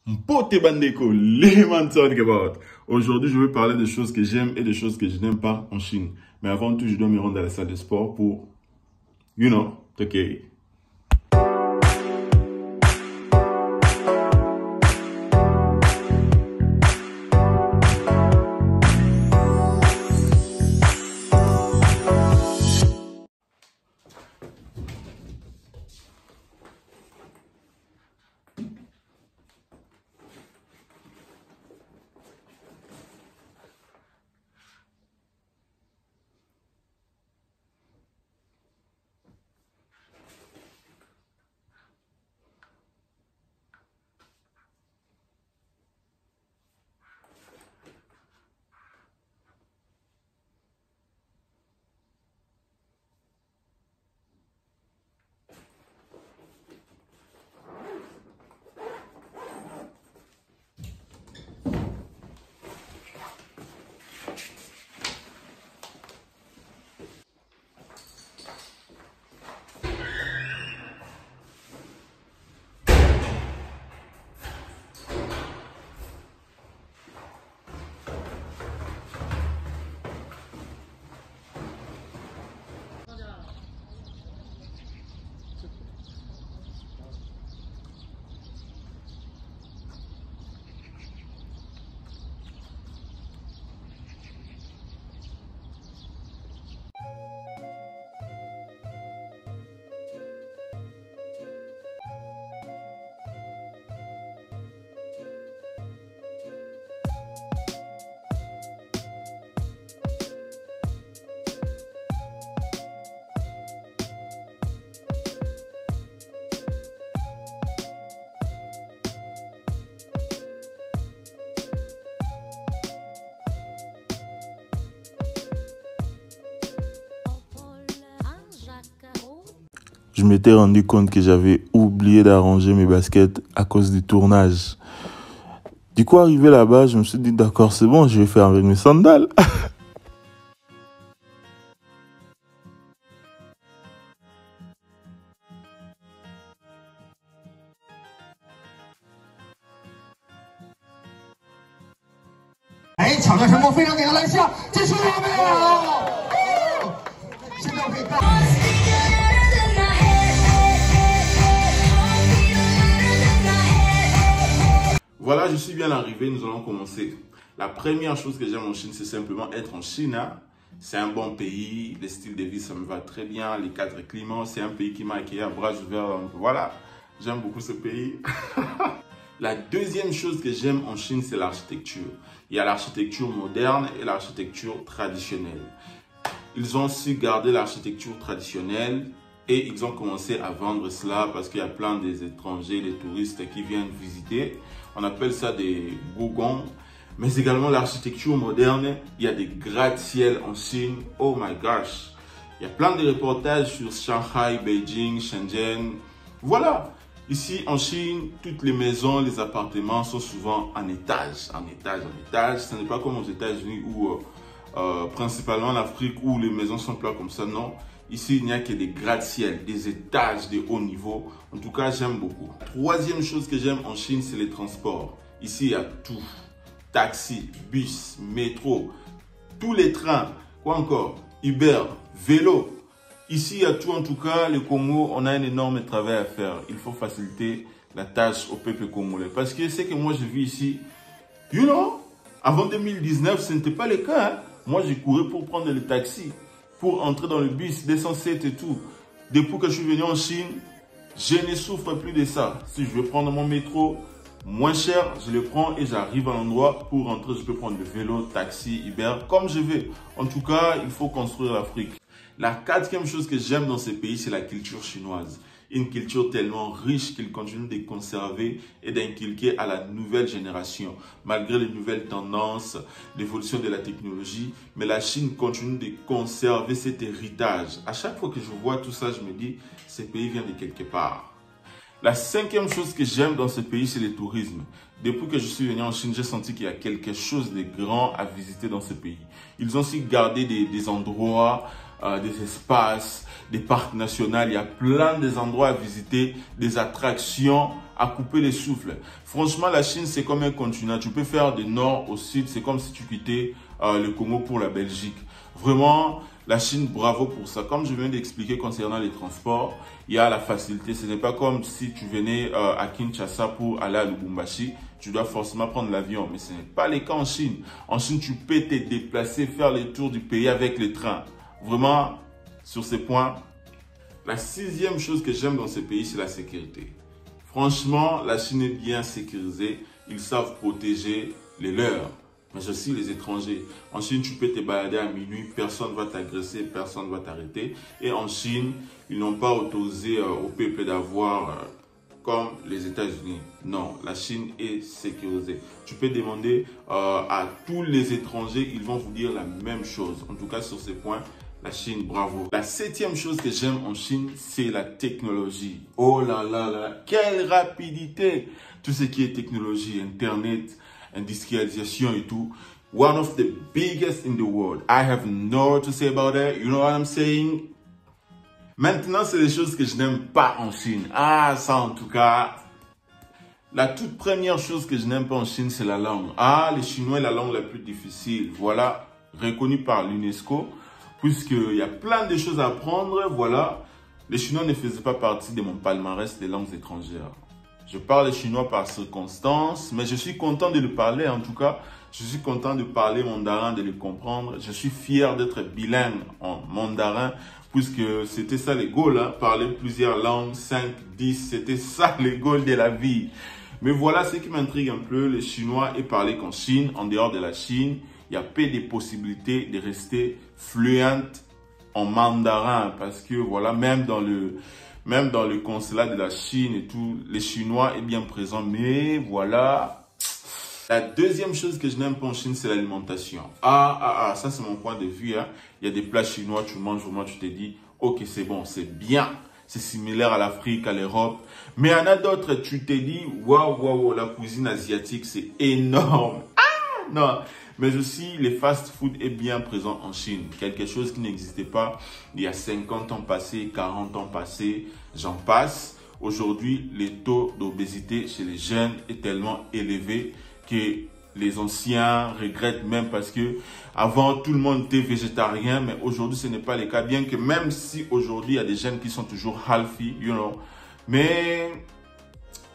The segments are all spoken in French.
Pote bandeko, les manson about. Aujourd'hui, je vais parler des choses que j'aime et des choses que je n'aime pas en Chine. Mais avant tout, je dois me rendre à la salle de sport pour, ok. Je m'étais rendu compte que j'avais oublié d'arranger mes baskets à cause du tournage. Du coup, arrivé là-bas, je me suis dit, d'accord, c'est bon, je vais faire avec mes sandales. Voilà, je suis bien arrivé, nous allons commencer. La première chose que j'aime en Chine, c'est simplement être en Chine. C'est un bon pays, le style de vie, ça me va très bien, les cadres climats, c'est un pays qui m'a accueilli à bras ouverts. Voilà, j'aime beaucoup ce pays. La deuxième chose que j'aime en Chine, c'est l'architecture. Il y a l'architecture moderne et l'architecture traditionnelle. Ils ont su garder l'architecture traditionnelle et ils ont commencé à vendre cela parce qu'il y a plein des étrangers, des touristes qui viennent visiter. On appelle ça des gougons. Mais également l'architecture moderne. Il y a des gratte-ciel en Chine. Oh my gosh. Il y a plein de reportages sur Shanghai, Beijing, Shenzhen. Voilà. Ici en Chine, toutes les maisons, les appartements sont souvent en étage. En étage, en étage. Ce n'est pas comme aux États-Unis où principalement en Afrique où les maisons sont plats comme ça. Non. Ici, il n'y a que des gratte-ciel, des étages de haut niveau. En tout cas, j'aime beaucoup. Troisième chose que j'aime en Chine, c'est les transports. Ici, il y a tout. Taxi, bus, métro, tous les trains. Quoi encore? Uber, vélo. Ici, il y a tout. En tout cas, le Congo, on a un énorme travail à faire. Il faut faciliter la tâche au peuple congolais. Parce que c'est que moi, je vis ici. Avant 2019, ce n'était pas le cas. Hein? Moi, j'ai couru pour prendre le taxi, pour entrer dans le bus, 207 et tout. Depuis que je suis venu en Chine, je ne souffre plus de ça. Si je veux prendre mon métro moins cher, je le prends et j'arrive à l'endroit. Pour rentrer, je peux prendre le vélo, taxi, Uber, comme je veux. En tout cas, il faut construire l'Afrique. La quatrième chose que j'aime dans ces pays, c'est la culture chinoise. Une culture tellement riche qu'il continue de conserver et d'inculquer à la nouvelle génération. Malgré les nouvelles tendances, l'évolution de la technologie, mais la Chine continue de conserver cet héritage. À chaque fois que je vois tout ça, je me dis, ce pays vient de quelque part. La cinquième chose que j'aime dans ce pays, c'est le tourisme. Depuis que je suis venu en Chine, j'ai senti qu'il y a quelque chose de grand à visiter dans ce pays. Ils ont aussi gardé des endroits, des espaces, des parcs nationaux. Il y a plein d'endroits à visiter, des attractions à couper les souffles. Franchement, la Chine, c'est comme un continent. Tu peux faire du nord au sud. C'est comme si tu quittais le Congo pour la Belgique. Vraiment, la Chine, bravo pour ça. Comme je viens d'expliquer concernant les transports, il y a la facilité. Ce n'est pas comme si tu venais à Kinshasa pour aller à Lubumbashi. Tu dois forcément prendre l'avion. Mais ce n'est pas le cas en Chine. En Chine, tu peux te déplacer, faire le tour du pays avec les trains. Vraiment, sur ces points. La sixième chose que j'aime dans ce pays, c'est la sécurité. Franchement, la Chine est bien sécurisée. Ils savent protéger les leurs, mais aussi les étrangers. En Chine, tu peux te balader à minuit, personne ne va t'agresser, personne ne va t'arrêter. Et en Chine, ils n'ont pas autorisé au peuple d'avoir comme les États-Unis. Non, la Chine est sécurisée. Tu peux demander à tous les étrangers, ils vont vous dire la même chose. En tout cas, sur ces points, la Chine, bravo. La septième chose que j'aime en Chine, c'est la technologie. Oh là là là, quelle rapidité! Tout ce qui est technologie, Internet, industrialisation et tout. One of the biggest in the world. I have no to say about that. You know what I'm saying? Maintenant, c'est les choses que je n'aime pas en Chine. Ah, ça en tout cas. La toute première chose que je n'aime pas en Chine, c'est la langue. Ah, le chinois est la langue la plus difficile. Voilà, reconnue par l'UNESCO. Puisqu'il y a plein de choses à apprendre, voilà. Les Chinois ne faisaient pas partie de mon palmarès des langues étrangères. Je parle le chinois par circonstance, mais je suis content de le parler en tout cas. Je suis content de parler mandarin, de le comprendre. Je suis fier d'être bilingue en mandarin, puisque c'était ça les goals, hein. Parler plusieurs langues, 5, 10, c'était ça les goals de la vie. Mais voilà ce qui m'intrigue un peu, le chinois est parlé qu'en Chine, en dehors de la Chine. Il y a peu de possibilités de rester fluente en mandarin parce que voilà, même dans le consulat de la Chine et tout, les Chinois est bien présent. Mais voilà. La deuxième chose que je n'aime pas en Chine, c'est l'alimentation. Ça c'est mon point de vue. Hein. Il y a des plats chinois, tu manges vraiment, tu te dis, ok, c'est bon, c'est bien. C'est similaire à l'Afrique, à l'Europe. Mais il y en a d'autres, tu te dis, waouh, la cuisine asiatique, c'est énorme. Ah, non. Mais aussi, le fast-food est bien présent en Chine. Quelque chose qui n'existait pas il y a 50 ans passés, 40 ans passés, j'en passe. Aujourd'hui, le taux d'obésité chez les jeunes est tellement élevé que les anciens regrettent même parce que avant tout le monde était végétarien, mais aujourd'hui ce n'est pas le cas. Bien que même si aujourd'hui il y a des jeunes qui sont toujours healthy, you know, mais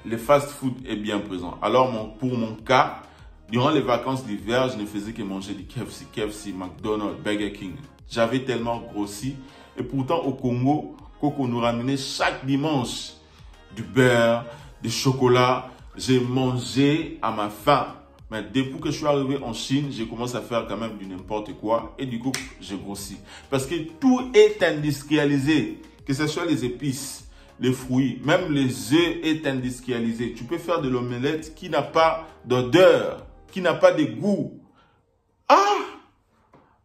le fast-food est bien présent. Alors pour mon cas, durant les vacances d'hiver, je ne faisais que manger du KFC, McDonald's, Burger King. J'avais tellement grossi. Et pourtant, au Congo, Coco nous ramenait chaque dimanche du beurre, du chocolat. J'ai mangé à ma faim. Mais depuis que je suis arrivé en Chine, j'ai commencé à faire quand même du n'importe quoi. Et du coup, j'ai grossi. Parce que tout est industrialisé. Que ce soit les épices, les fruits, même les œufs est industrialisé. Tu peux faire de l'omelette qui n'a pas d'odeur, qui n'a pas de goût. Ah!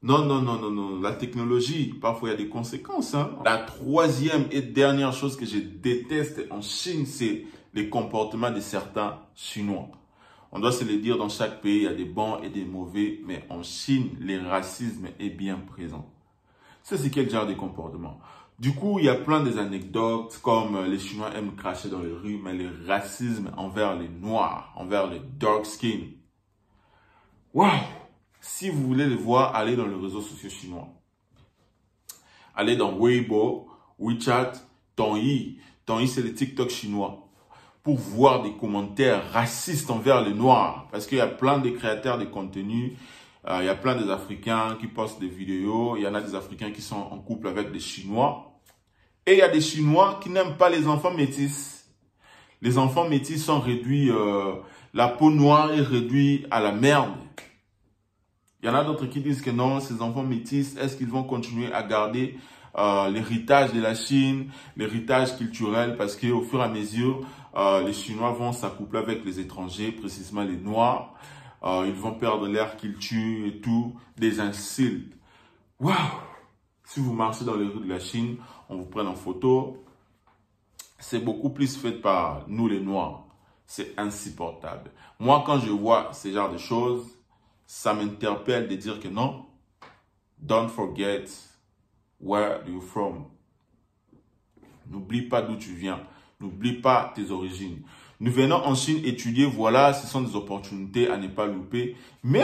Non. La technologie, parfois il y a des conséquences. Hein? La troisième et dernière chose que je déteste en Chine, c'est les comportements de certains Chinois. On doit se le dire, dans chaque pays, il y a des bons et des mauvais. Mais en Chine, le racisme est bien présent. C'est quel genre de comportement? Du coup, il y a plein d'anecdotes comme les Chinois aiment cracher dans les rues, mais le racisme envers les Noirs, envers les dark skin. Waouh! Si vous voulez le voir, allez dans les réseaux sociaux chinois. Allez dans Weibo, WeChat, Tongyi. Tongyi, c'est le TikTok chinois. Pour voir des commentaires racistes envers les Noirs. Parce qu'il y a plein de créateurs de contenu. Il y a plein d'Africains qui postent des vidéos. Il y en a des Africains qui sont en couple avec des Chinois. Et il y a des Chinois qui n'aiment pas les enfants métis. Les enfants métis sont réduits, la peau noire est réduite à la merde. Il y en a d'autres qui disent que non, ces enfants métis, est-ce qu'ils vont continuer à garder l'héritage de la Chine, l'héritage culturel, parce qu'au fur et à mesure, les Chinois vont s'accoupler avec les étrangers, précisément les Noirs. Ils vont perdre leur culture et tout, des insultes. Waouh! Si vous marchez dans les rues de la Chine, on vous prend en photo. c'est beaucoup plus fait par nous les Noirs. C'est insupportable. Moi, quand je vois ce genre de choses, ça m'interpelle de dire que non, don't forget where you're from. N'oublie pas d'où tu viens. N'oublie pas tes origines. Nous venons en Chine étudier, voilà, ce sont des opportunités à ne pas louper. Mais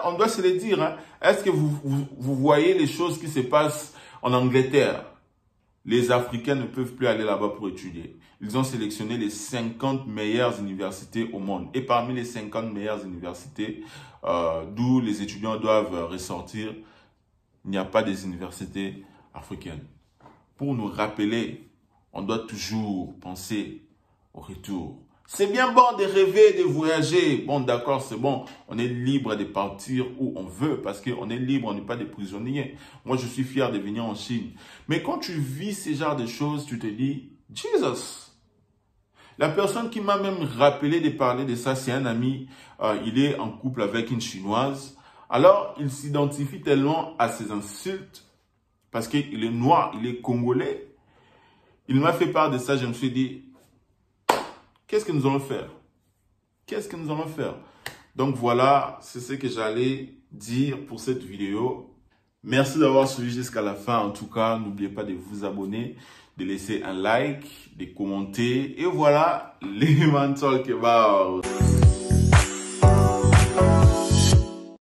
on doit se le dire, hein. Est-ce que vous voyez les choses qui se passent en Angleterre? Les Africains ne peuvent plus aller là-bas pour étudier. Ils ont sélectionné les 50 meilleures universités au monde. Et parmi les 50 meilleures universités d'où les étudiants doivent ressortir, il n'y a pas des universités africaines. Pour nous rappeler, on doit toujours penser au retour. C'est bien bon de rêver, de voyager. Bon, d'accord, c'est bon. On est libre de partir où on veut parce qu'on est libre, on n'est pas des prisonniers. Moi, je suis fier de venir en Chine. Mais quand tu vis ce genre de choses, tu te dis, Jesus. La personne qui m'a même rappelé de parler de ça, c'est un ami. Il est en couple avec une Chinoise. Alors, il s'identifie tellement à ses insultes parce qu'il est noir, il est congolais. Il m'a fait part de ça, je me suis dit, qu'est-ce que nous allons faire? Qu'est-ce que nous allons faire? Donc voilà, c'est ce que j'allais dire pour cette vidéo. Merci d'avoir suivi jusqu'à la fin. En tout cas, n'oubliez pas de vous abonner, de laisser un like, de commenter. Et voilà, les mental kebab.